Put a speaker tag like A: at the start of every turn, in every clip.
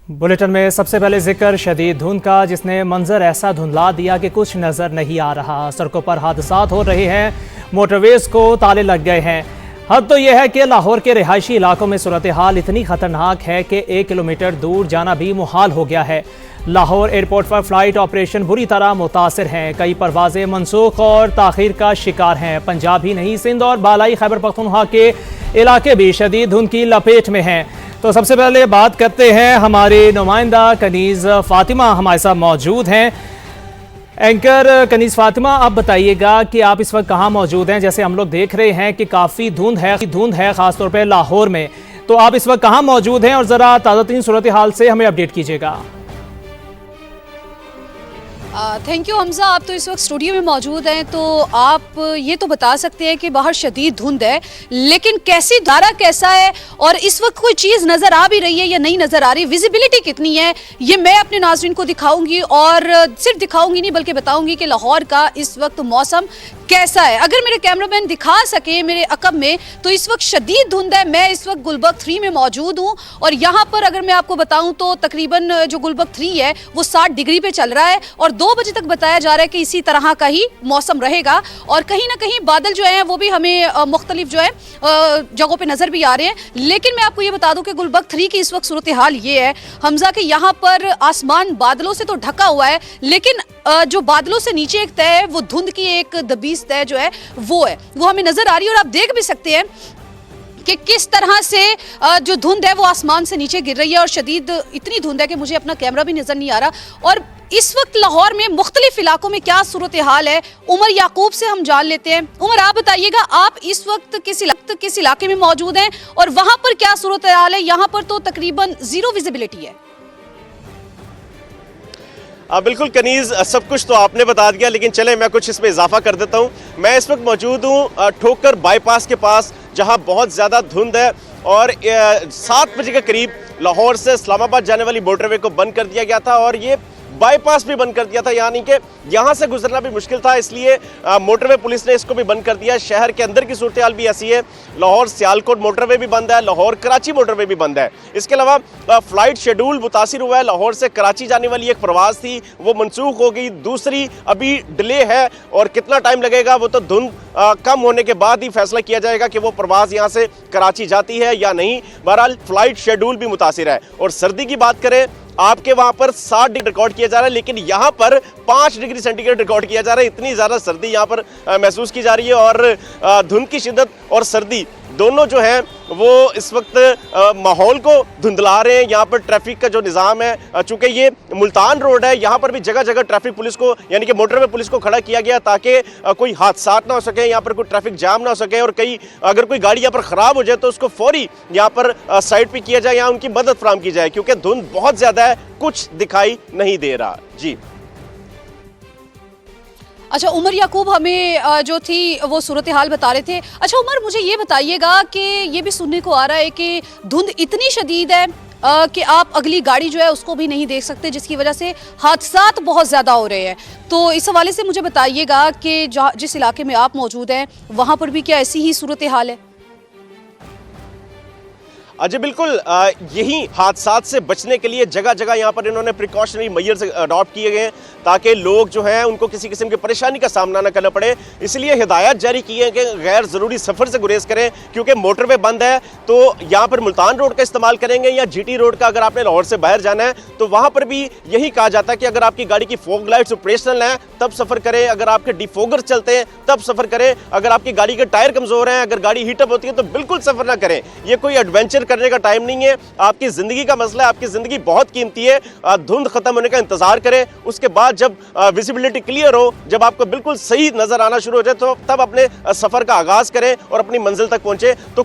A: Bulletin में सबसे पहले जिक्र शदीद धुंध का, जिसने मंजर ऐसा धुंधला दिया कि कुछ नजर नहीं आ रहा। सड़कों पर हादसात हो रहे हैं, मोटरवेज को ताले लग गए हैं। हद तो यह है कि लाहौर के रिहायशी इलाकों में सूरत हाल इतनी खतरनाक है कि 1 किलोमीटर दूर जाना भी मुहाल हो गया है। लाहौर एयरपोर्ट पर फ्लाइट ऑपरेशन बुरी तरह मुतासिर हैं। कई परवाजें मनसूख और ताखीर का शिकार हैं। पंजाब ही नहीं, सिंध और बालाई खैबर पख्तूनख्वा के इलाके भी शदीद धुंध की लपेट में हैं। तो सबसे पहले बात करते हैं, हमारी नुमाइंदा कनीज़ फातिमा हमारे साथ मौजूद हैं। एंकर कनीज़ फातिमा, आप बताइएगा कि आप इस वक्त कहाँ मौजूद हैं। जैसे हम लोग देख रहे हैं कि काफ़ी धुंध है ख़ासतौर पर लाहौर में। तो आप इस वक्त कहाँ मौजूद हैं और ज़रा ताज़ा तरीन सूरत हाल से हमें अपडेट कीजिएगा।
B: थैंक यू हमजा, आप तो इस वक्त स्टूडियो में मौजूद हैं, तो आप ये तो बता सकते हैं कि बाहर शदीद धुंध है, लेकिन कैसी धारा कैसा है और इस वक्त कोई चीज़ नज़र आ भी रही है या नहीं नज़र आ रही, विजिबिलिटी कितनी है, ये मैं अपने नाज़रीन को दिखाऊंगी। और सिर्फ दिखाऊंगी नहीं बल्कि बताऊंगी कि लाहौर का इस वक्त मौसम कैसा है। अगर मेरे कैमरामैन दिखा सके मेरे अकब में, तो इस वक्त शदीद धुंध है। मैं इस वक्त गुलबर्ग 3 में मौजूद हूँ और यहाँ पर अगर मैं आपको बताऊँ तो तकरीबन जो गुलबर्ग 3 है वो 60 डिग्री पे चल रहा है और 2 बजे तक बताया जा रहा है कि इसी तरह का ही मौसम रहेगा। और कहीं ना कहीं बादल जो है वो भी हमें मुख्तलिफ जो है जगहों पे नजर भी आ रहे हैं। लेकिन मैं आपको ये बता दूं कि गुलबर्ग 3 की इस वक्त सूरत हाल ये है हमजा कि यहाँ पर आसमान बादलों से तो ढका हुआ है, लेकिन जो बादलों से नीचे एक तय है वो धुंध की एक दबीस तय जो है वो हमें नजर आ रही है। और आप देख भी सकते हैं कि किस तरह से जो धुंध है वो आसमान से नीचे गिर रही है और शदीद इतनी धुंध है कि मुझे अपना कैमरा भी नजर नहीं आ रहा। और इस वक्त लाहौर में मुख्तलिफ इलाकों में क्या सूरत हाल है, उमर याकूब से हम जान लेते हैं। उमर, आप बताइएगा, आप इस वक्त किस इलाके में मौजूद हैं और वहां पर क्या सूरत हाल है? यहाँ पर तो तकरीबन 0 विजिबिलिटी है।
C: बिल्कुल कनीज़, सब कुछ तो आपने बता दिया, लेकिन चले मैं कुछ इसमें इजाफा कर देता हूँ। मैं इस वक्त मौजूद हूँ ठोकर बाईपास के पास, जहाँ बहुत ज़्यादा धुंध है और 7 बजे के करीब लाहौर से इस्लामाबाद जाने वाली मोटरवे को बंद कर दिया गया था और ये बाईपास भी बंद कर दिया था, यानी कि यहाँ से गुजरना भी मुश्किल था, इसलिए मोटरवे पुलिस ने इसको भी बंद कर दिया। शहर के अंदर की सूरत हाल भी ऐसी है, लाहौर सियालकोट मोटरवे भी बंद है, लाहौर कराची मोटरवे भी बंद है। इसके अलावा फ्लाइट शेड्यूल मुतासिर हुआ है। लाहौर से कराची जाने वाली एक प्रवास थी वो मनसूख हो गई, दूसरी अभी डिले है और कितना टाइम लगेगा वो तो धुंध कम होने के बाद ही फैसला किया जाएगा कि वो प्रवास यहाँ से कराची जाती है या नहीं। बहरहाल फ्लाइट शेड्यूल भी मुतासिर है। और सर्दी की बात करें, आपके वहां पर 60 डिग्री रिकॉर्ड किया जा रहा है, लेकिन यहां पर 5 डिग्री सेंटीग्रेड रिकॉर्ड किया जा रहा है। इतनी ज़्यादा सर्दी यहां पर महसूस की जा रही है और धुंध की शिद्दत और सर्दी दोनों जो है वो इस वक्त माहौल को धुंधला रहे हैं। यहाँ पर ट्रैफिक का जो निज़ाम है, चूँकि ये मुल्तान रोड है, यहाँ पर भी जगह जगह ट्रैफिक पुलिस को यानी कि मोटरवे पुलिस को खड़ा किया गया ताकि कोई हादसा ना हो सके, यहाँ पर कोई ट्रैफिक जाम ना हो सके और अगर कोई गाड़ी यहाँ पर ख़राब हो जाए तो उसको फौरी यहाँ पर साइड पर किया जाए या उनकी मदद फराहम की जाए, क्योंकि धुंध बहुत ज़्यादा है, कुछ दिखाई नहीं दे रहा। जी
B: अच्छा, उमर याकूब हमें जो थी वो सूरत हाल बता रहे थे। अच्छा उमर, मुझे ये बताइएगा कि ये भी सुनने को आ रहा है कि धुंध इतनी शदीद है कि आप अगली गाड़ी जो है उसको भी नहीं देख सकते, जिसकी वजह से हादसात बहुत ज़्यादा हो रहे हैं। तो इस हवाले से मुझे बताइएगा कि जिस इलाके में आप मौजूद हैं वहाँ पर भी क्या ऐसी ही सूरत हाल है?
C: जी बिल्कुल, यही हादसात से बचने के लिए जगह जगह यहाँ पर इन्होंने प्रिकॉशनरी मेजर्स अडॉप्ट किए गए हैं ताकि लोग जो हैं उनको किसी किस्म की परेशानी का सामना न करना पड़े। इसलिए हिदायत जारी की है कि गैर ज़रूरी सफ़र से गुरेज करें, क्योंकि मोटरवे बंद है। तो यहाँ पर मुल्तान रोड का इस्तेमाल करेंगे या GT रोड का, अगर आपने लाहौर से बाहर जाना है तो वहाँ पर भी यही कहा जाता है कि अगर आपकी गाड़ी की फॉग लाइट्स ऑपरेशनल हैं तब सफ़र करें, अगर आपके डिफोगर चलते हैं तब सफ़र करें, अगर आपकी गाड़ी के टायर कमज़ोर हैं, अगर गाड़ी हीटअप होती है तो बिल्कुल सफ़र ना करें। ये कोई एडवेंचर करने का टाइम नहीं है, आपकी जिंदगी का मसला है, आपकी जिंदगी बहुत कीमती है। धुंध खत्म होने का इंतजार करें, उसके बाद जब विजिबिलिटी क्लियर हो, जब आपको बिल्कुल सही नजर आना शुरू हो जाए तो तब अपने सफर का आगाज करें और अपनी मंजिल तक पहुंचे। तो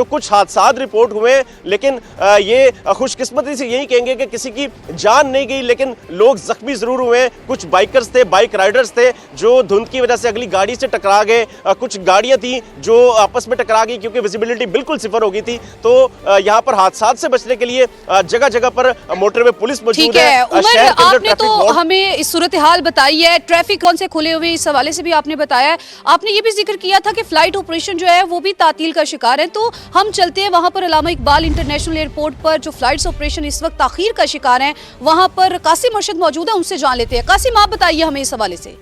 C: कुछ हादसात रिपोर्ट हुए, लेकिन ये खुशकिस्मती से यही कहेंगे कि किसी की जान नहीं गई, लेकिन लोग जख्मी जरूर हुए। कुछ बाइकर्स थे, बाइक राइडर्स थे जो धुंध की वजह से अगली गाड़ी से टकरा गए, कुछ गाड़ियां थी जो आपस में टकरा गई क्योंकि विजिबिलिटी बिल्कुल सिफर हो गई थी। तो यहाँ पर हादसा से बचने के लिए जगह जगह पर मोटरवे पुलिस मौजूद
B: ठीक है। उमर,
C: शहर के अंदर
B: आपने तो हमें इस सूरत हाल बताई है, ट्रैफिक कौन से खुले हुए, इस हवाले से भी आपने बताया है। आपने ये भी जिक्र किया था कि फ्लाइट ऑपरेशन जो है वो भी तातील का शिकार है, तो हम चलते हैं वहां पर अल्लामा इकबाल इंटरनेशनल एयरपोर्ट पर जो फ्लाइट्स ऑपरेशन इस वक्त ताखीर का शिकार है, वहां पर कासिम अरशद मौजूद है, उनसे जान लेते हैं। कासिम, आप बताइए हमें इस हवाले से।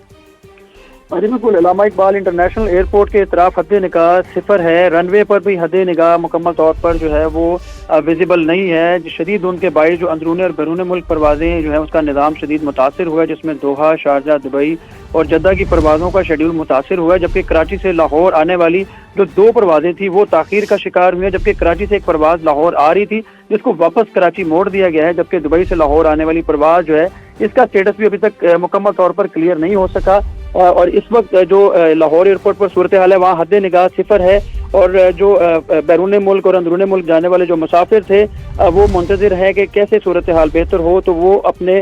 D: जी बिल्कुल, अल्लामा इकबाल इंटरनेशनल एयरपोर्ट के इतराफ हद निगाह सिफर है। रनवे पर भी हद निगाह मुकम्मल तौर पर जो है वो विजिबल नहीं है। शदीद धुंध के बायस जो अंदरूनी और बैरून मुल्क परवाजें जो है उसका निज़ाम शदीद मुतासिर हुआ है, जिसमें दोहा, शारजा, दुबई और जद्दा की परवाज़ों का शेड्यूल मुतासिर हुआ है। जबकि कराची से लाहौर आने वाली जो 2 परवाजें थी वो ताखीर का शिकार हुई है, जबकि कराची से एक परवाज़ लाहौर आ रही थी जिसको वापस कराची मोड़ दिया गया है। जबकि दुबई से लाहौर आने वाली परवाज़ जो है इसका स्टेटस भी अभी तक मुकम्मल तौर पर क्लियर नहीं हो सका। और इस वक्त जो लाहौर एयरपोर्ट पर सूरत हाल है वहाँ हद निगाह सिफर है, और जो बैरून मुल्क और अंदरून मुल्क जाने वाले जो मुसाफिर थे वो मुंतज़िर है कि कैसे सूरत हाल बेहतर हो तो वो अपने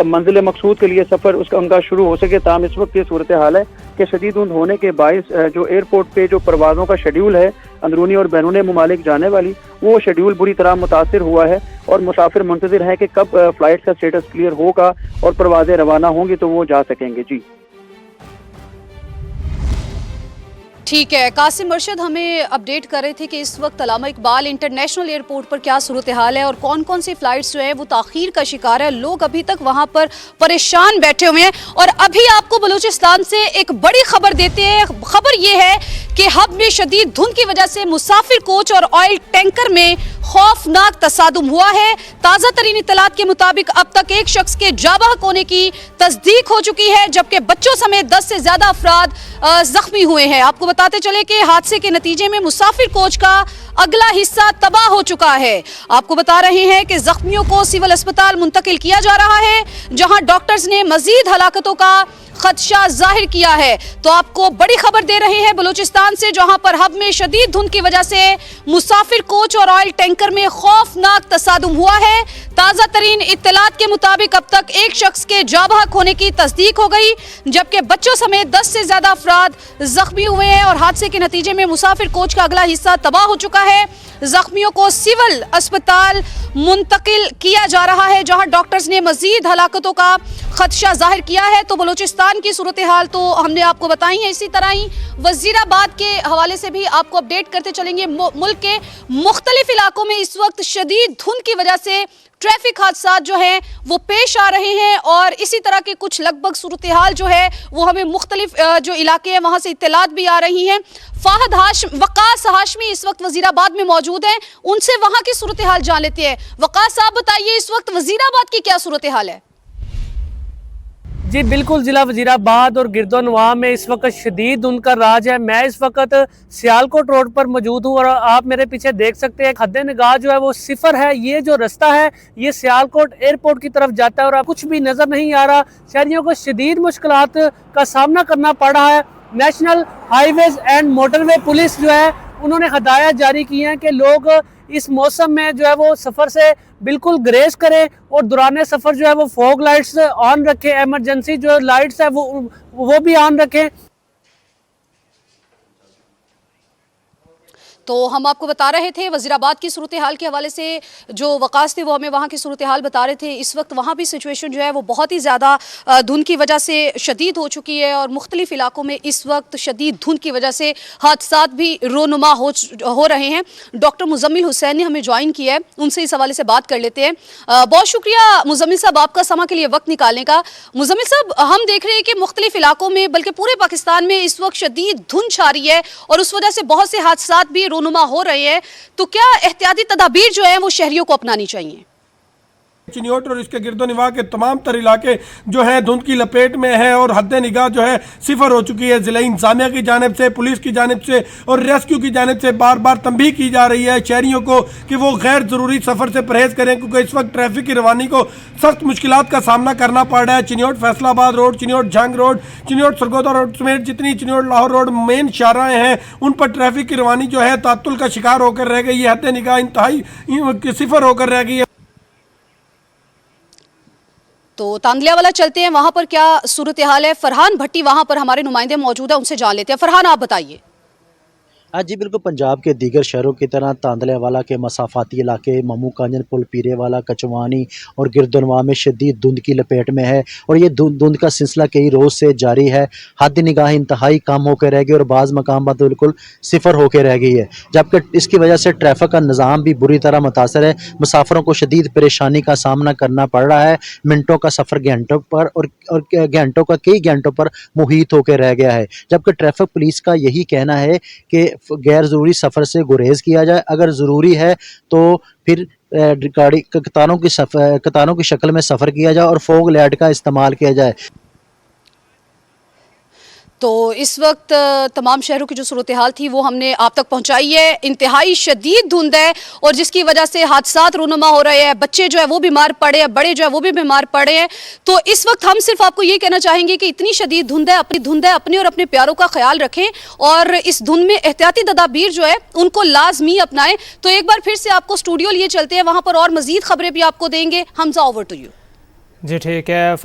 D: मंजिल मकसूद के लिए सफ़र उनका शुरू हो सके। ताम इस वक्त ये सूरत हाल है कि शदीद धुंध होने के बायस जो एयरपोर्ट पे जो परवाज़ों का शेड्यूल है अंदरूनी और बैरून ममालिक जाने वाली, वो शेड्यूल बुरी तरह मुतासिर हुआ है और मुसाफिर मुंतज़िर है कि कब फ्लाइट का स्टेटस क्लियर होगा और परवाज़ें रवाना होंगी तो वो जा सकेंगे। जी
B: ठीक है, कासिम अरशद हमें अपडेट कर रहे थे कि इस वक्त अल्लामा इकबाल इंटरनेशनल एयरपोर्ट पर क्या सूरत हाल है और कौन कौन सी फ्लाइट्स जो है वो ताखीर का शिकार है। लोग अभी तक वहां पर परेशान बैठे हुए हैं। और अभी आपको बलूचिस्तान से एक बड़ी खबर देते हैं। खबर ये है कि हब में शदीद धुंध की वजह से मुसाफिर कोच और ऑयल टैंकर में खौफनाक तसादुम हुआ है। ताज़ा तरीन इत्तलात के मुताबिक अब तक एक शख्स के जाबाक होने की तस्दीक हो चुकी है, जबकि बच्चों समेत 10 से ज्यादा अफराद जख्मी हुए हैं। आपको बताते चले कि हादसे के नतीजे में मुसाफिर कोच का अगला हिस्सा तबाह हो चुका है। आपको बता रहे हैं कि जख्मियों को सिविल अस्पताल मुंतकिल किया जा रहा है, जहां डॉक्टर्स ने मजीद हलाकतों का खदशा जाहिर किया है। तो आपको बड़ी खबर दे रहे हैं बलूचिस्तान से, जहां पर हब में शदीद धुंध की वजह से मुसाफिर कोच और ऑयल टैंकर में खौफनाक तसादुम हुआ है। ताज़ा तरीन इत्तलात के मुताबिक अब तक एक शख्स के जाबाक होने की तस्दीक हो गई, जबकि बच्चों समेत 10 से ज्यादा अफराद जख्मी हुए हैं और हादसे के नतीजे में मुसाफिर कोच का अगला हिस्सा तबाह हो चुका है। जख्मियों को सिविल अस्पताल मुंतकिल किया जा रहा है, जहां डॉक्टर्स ने मजीद हलाकतों का खदशा जाहिर किया है। तो बलूचिस्तान की सूरत हाल तो हमने आपको बताई है। इसी तरह ही वजीराबाद के हवाले से भी आपको अपडेट करते चलेंगे। मुल्क के मुख्तलिफ इलाकों में इस वक्त शदीद धुंध की वजह से ट्रैफिक हादसा जो है वो पेश आ रहे हैं और इसी तरह के कुछ लगभग सूरत हाल जो है वो हमें मुख्तलिफ जो इलाके हैं वहाँ से इत्तलात भी आ रही हैं। वकास हाशमी इस वक्त वजीराबाद में मौजूद हैं, उनसे वहाँ की सूरत हाल जान लेते हैं। वकास साहब बताइए, इस वक्त वजीराबाद की क्या सूरत हाल है?
E: जी बिल्कुल, ज़िला वजीराबाद और गिरदोनवा में इस वक्त शदीद धुंध का राज है। मैं इस वक्त सियालकोट रोड पर मौजूद हूँ और आप मेरे पीछे देख सकते हैं हद निगाह जो है वो सिफर है। ये जो रास्ता है ये सियालकोट एयरपोर्ट की तरफ जाता है और कुछ भी नज़र नहीं आ रहा। शहरियों को शदीद मुश्किलात का सामना करना पड़ रहा है। National highways and motorway police जो है उन्होंने हदायत जारी की हैं कि लोग इस मौसम में जो है वो सफ़र से बिल्कुल ग्रेस करें और दौरान सफ़र जो है वो फॉग लाइट्स ऑन रखें, एमरजेंसी जो लाइट्स है वो भी ऑन रखें।
B: तो हम आपको बता रहे थे वजीराबाद की सूरत हाल के हवाले से, जो वकास थे वो हमें वहाँ की सूरत हाल बता रहे थे। इस वक्त वहाँ भी सिचुएशन जो है वो बहुत ही ज़्यादा धुंध की वजह से शदीद हो चुकी है और मुख्तलिफ इलाकों में इस वक्त शदीद धुंध की वजह से हादसात भी रोनुमा हो रहे हैं। डॉक्टर मुजम्मिल हुसैन ने हमें ज्वाइन किया है, उनसे इस हवाले से बात कर लेते हैं। बहुत शुक्रिया मुजम्मिल साहब आपका समा के लिए वक्त निकालने का। मुजम्मिल साहब, हम देख रहे हैं कि मुख्तलिफ इलाकों में बल्कि पूरे पाकिस्तान में इस वक्त शदीद धुंध छा रही है और उस वजह से बहुत से हादसात भी रोनुमा हो रहे हैं, तो क्या एहतियाती तदाबीर जो है वो शहरियों को अपनानी चाहिए?
F: चिन्योट और इसके गिरदोनिवा के तमाम तर इलाके जो है धुंध की लपेट में है और हद निगाह जो है सिफर हो चुकी है। जिला इंतजामिया की जानिब से, पुलिस की जानिब से और रेस्क्यू की जानिब से बार बार तंबीह की जा रही है शहरियों को कि वो गैर ज़रूरी सफ़र से परहेज़ करें, क्योंकि इस वक्त ट्रैफिक की रवानी को सख्त मुश्किलात का सामना करना पड़ रहा है। चिन्योट फैसलाबाद रोड, चिन्योट जंग रोड, चिन्योट सरगोदा रोड समेत जितनी चिन्योट लाहौर रोड मेन शाहराहें हैं उन पर ट्रैफिक की रवानी जो है तातुल का शिकार होकर रह गई है। हद निगाह इंतहाई सिफर होकर रह गई है।
B: तो तांदलिया वाला चलते हैं, वहां पर क्या सूरत हाल है? फरहान भट्टी वहां पर हमारे नुमाइंदे मौजूद है, उनसे जान लेते हैं। फरहान, आप बताइए।
G: हाँ जी बिल्कुल, पंजाब के दीगर शहरों की तरह तांदलेवाला के मसाफाती इलाके ममू कांजन पुल पीरेवाला कचवानी और गिरदनवा में शदीद धुंध की लपेट में है और ये धुंध का सिलसिला कई रोज़ से जारी है। हद निगाह इंतहाई कम होकर रह गई और बाज़ मकाम पर बिल्कुल सिफर होकर रह गई है, जबकि इसकी वजह से ट्रैफिक का निज़ाम भी बुरी तरह मुतासर है। मुसाफिरों को शदीद परेशानी का सामना करना पड़ रहा है। मिनटों का सफ़र घंटों पर और कई घंटों पर मुहित होकर रह गया है, जबकि ट्रैफिक पुलिस का यही कहना है कि गैर ज़रूरी सफ़र से गुरेज किया जाए, अगर ज़रूरी है तो फिर गाड़ी कतारों की शक्ल में सफ़र किया जाए और फोग लाइट का इस्तेमाल किया जाए।
B: तो इस वक्त तमाम शहरों की जो सूरत हाल थी वो हमने आप तक पहुंचाई है। इंतहाई शदीद धुंध है और जिसकी वजह से हादसात रूनुमा हो रहे हैं, बच्चे जो है वो बीमार पड़े हैं, बड़े जो है वो भी बीमार पड़े हैं। तो इस वक्त हम सिर्फ आपको ये कहना चाहेंगे कि इतनी शदीद धुंध है, अपने और अपने प्यारों का ख्याल रखें और इस धुंध में एहतियाती तदाबीर जो है उनको लाजमी अपनाएं। तो एक बार फिर से आपको स्टूडियो लिए चलते हैं, वहां पर और मजीद खबरें भी आपको देंगे। Hamza, over to you.
A: जी ठीक है।